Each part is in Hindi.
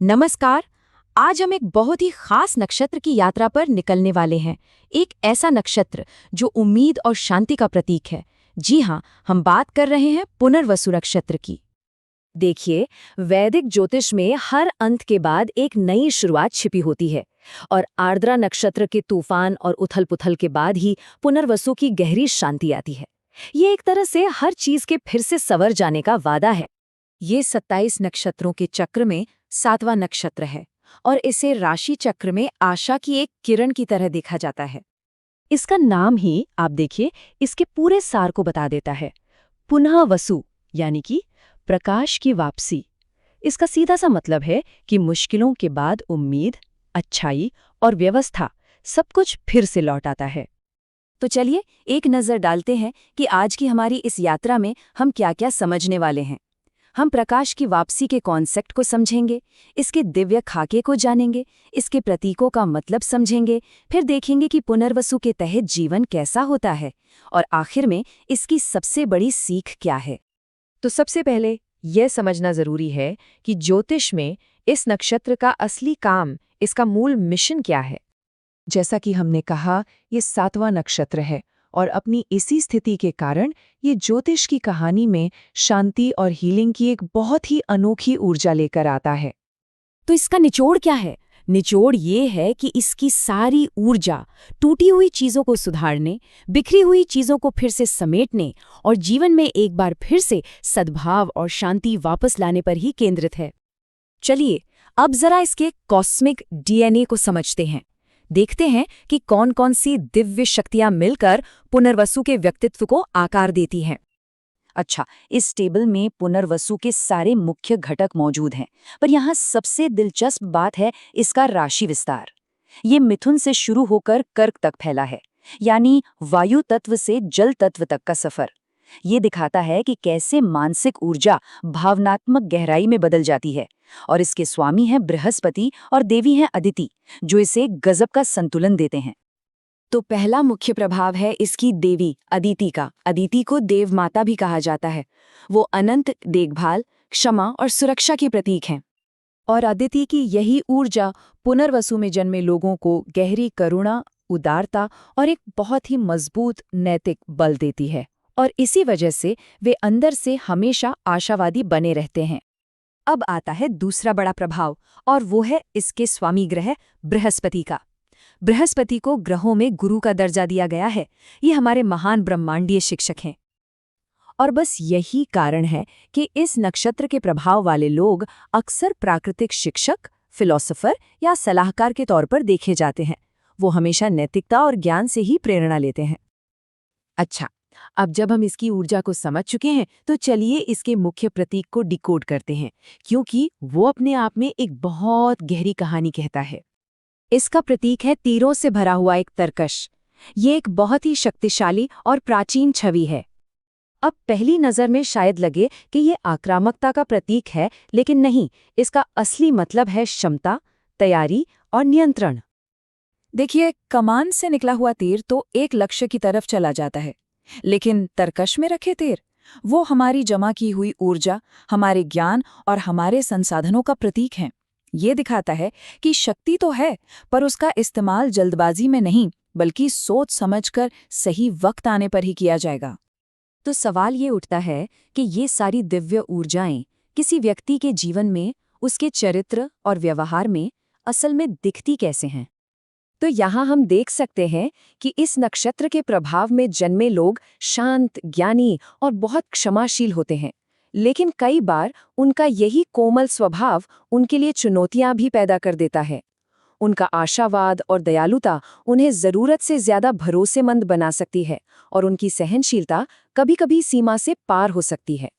नमस्कार। आज हम एक बहुत ही खास नक्षत्र की यात्रा पर निकलने वाले हैं। एक ऐसा नक्षत्र जो उम्मीद और शांति का प्रतीक है। जी हाँ, हम बात कर रहे हैं पुनर्वसु नक्षत्र की। देखिए, वैदिक ज्योतिष में हर अंत के बाद एक नई शुरुआत छिपी होती है और आर्द्रा नक्षत्र के तूफान और उथल-पुथल के बाद ही पुनर्वसु की गहरी शांति आती है। ये एक तरह से हर चीज के फिर से संवर जाने का वादा है। ये 27 नक्षत्रों के चक्र में 7वां नक्षत्र है और इसे राशि चक्र में आशा की एक किरण की तरह देखा जाता है। इसका नाम ही आप देखिए इसके पूरे सार को बता देता है। पुनः वसु यानी कि प्रकाश की वापसी। इसका सीधा सा मतलब है कि मुश्किलों के बाद उम्मीद, अच्छाई और व्यवस्था सब कुछ फिर से लौट आता है। तो चलिए एक नजर डालते हैं कि आज की हमारी इस यात्रा में हम क्या-क्या समझने वाले हैं। हम प्रकाश की वापसी के कॉन्सेप्ट को समझेंगे, इसके दिव्य खाके को जानेंगे, इसके प्रतीकों का मतलब समझेंगे, फिर देखेंगे कि पुनर्वसु के तहत जीवन कैसा होता है और आखिर में इसकी सबसे बड़ी सीख क्या है। तो सबसे पहले यह समझना जरूरी है कि ज्योतिष में इस नक्षत्र का असली काम, इसका मूल मिशन क्या है। जैसा कि हमने कहा, ये 7वां नक्षत्र है और अपनी इसी स्थिति के कारण ये ज्योतिष की कहानी में शांति और हीलिंग की एक बहुत ही अनोखी ऊर्जा लेकर आता है। तो इसका निचोड़ क्या है? निचोड़ ये है कि इसकी सारी ऊर्जा टूटी हुई चीजों को सुधारने, बिखरी हुई चीजों को फिर से समेटने और जीवन में एक बार फिर से सद्भाव और शांति वापस लाने पर ही केंद्रित है। चलिए अब जरा इसके कॉस्मिक डीएनए को समझते हैं। देखते हैं कि कौन कौन सी दिव्य शक्तियां मिलकर पुनर्वसु के व्यक्तित्व को आकार देती हैं। अच्छा, इस टेबल में पुनर्वसु के सारे मुख्य घटक मौजूद हैं, पर यहाँ सबसे दिलचस्प बात है इसका राशि विस्तार। ये मिथुन से शुरू होकर कर्क तक फैला है, यानी वायु तत्व से जल तत्व तक का सफर। ये दिखाता है कि कैसे मानसिक ऊर्जा भावनात्मक गहराई में बदल जाती है। और इसके स्वामी हैं बृहस्पति और देवी हैं अदिति, जो इसे गजब का संतुलन देते हैं। तो पहला मुख्य प्रभाव है इसकी देवी अदिति का। अदिति को देव माता भी कहा जाता है। वो अनंत देखभाल, क्षमा और सुरक्षा के प्रतीक हैं। और अदिति की यही ऊर्जा पुनर्वसु में जन्मे लोगों को गहरी करुणा, उदारता और एक बहुत ही मजबूत नैतिक बल देती है। और इसी वजह से वे अंदर से हमेशा आशावादी बने रहते हैं। अब आता है दूसरा बड़ा प्रभाव, और वो है इसके स्वामी ग्रह बृहस्पति का। बृहस्पति को ग्रहों में गुरु का दर्जा दिया गया है। ये हमारे महान ब्रह्मांडीय शिक्षक हैं। और बस यही कारण है कि इस नक्षत्र के प्रभाव वाले लोग अक्सर प्राकृतिक शिक्षक, फिलोसोफर या सलाहकार के तौर पर देखे जाते हैं। वो हमेशा नैतिकता और ज्ञान से ही प्रेरणा लेते हैं। अच्छा, अब जब हम इसकी ऊर्जा को समझ चुके हैं, तो चलिए इसके मुख्य प्रतीक को डिकोड करते हैं, क्योंकि वो अपने आप में एक बहुत गहरी कहानी कहता है। इसका प्रतीक है तीरों से भरा हुआ एक तरकश। ये एक बहुत ही शक्तिशाली और प्राचीन छवि है। अब पहली नज़र में शायद लगे कि ये आक्रामकता का प्रतीक है, लेकिन नहीं, इसका असली मतलब है क्षमता, तैयारी और नियंत्रण। देखिए, कमान से निकला हुआ तीर तो एक लक्ष्य की तरफ चला जाता है, लेकिन तरकश में रखे तीर, वो हमारी जमा की हुई ऊर्जा, हमारे ज्ञान और हमारे संसाधनों का प्रतीक है। ये दिखाता है कि शक्ति तो है, पर उसका इस्तेमाल जल्दबाजी में नहीं, बल्कि सोच समझकर सही वक्त आने पर ही किया जाएगा। तो सवाल ये उठता है कि ये सारी दिव्य ऊर्जाएं किसी व्यक्ति के जीवन में, उसके चरित्र और व्यवहार में असल में दिखती कैसे हैं। तो यहाँ हम देख सकते हैं कि इस नक्षत्र के प्रभाव में जन्मे लोग शांत, ज्ञानी और बहुत क्षमाशील होते हैं, लेकिन कई बार उनका यही कोमल स्वभाव उनके लिए चुनौतियां भी पैदा कर देता है। उनका आशावाद और दयालुता उन्हें जरूरत से ज्यादा भरोसेमंद बना सकती है और उनकी सहनशीलता कभी-कभी सीमा से पार हो सकती है।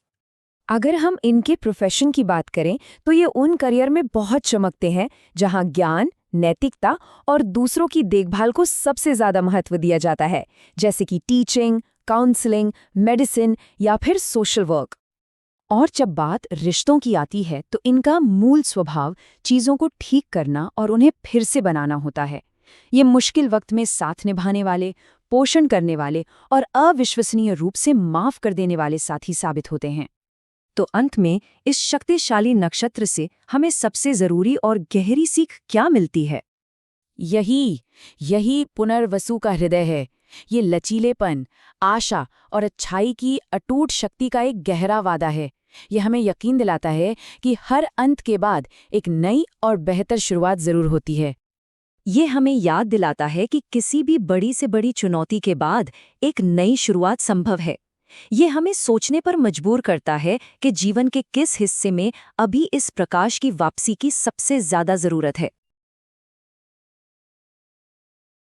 अगर हम इनके प्रोफेशन की बात करें, तो ये उन करियर में बहुत चमकते हैं जहां ज्ञान, नैतिकता और दूसरों की देखभाल को सबसे ज्यादा महत्व दिया जाता है, जैसे कि टीचिंग, काउंसलिंग, मेडिसिन या फिर सोशल वर्क। और जब बात रिश्तों की आती है, तो इनका मूल स्वभाव चीजों को ठीक करना और उन्हें फिर से बनाना होता है। ये मुश्किल वक्त में साथ निभाने वाले, पोषण करने वाले और अविश्वसनीय रूप से माफ कर देने वाले साथी साबित होते हैं। तो अंत में इस शक्तिशाली नक्षत्र से हमें सबसे जरूरी और गहरी सीख क्या मिलती है? यही पुनर्वसु का हृदय है। ये लचीलेपन, आशा और अच्छाई की अटूट शक्ति का एक गहरा वादा है। ये हमें यकीन दिलाता है कि हर अंत के बाद एक नई और बेहतर शुरुआत जरूर होती है। ये हमें याद दिलाता है कि किसी भी बड़ी से बड़ी चुनौती के बाद एक नई शुरुआत संभव है। ये हमें सोचने पर मजबूर करता है कि जीवन के किस हिस्से में अभी इस प्रकाश की वापसी की सबसे ज्यादा जरूरत है।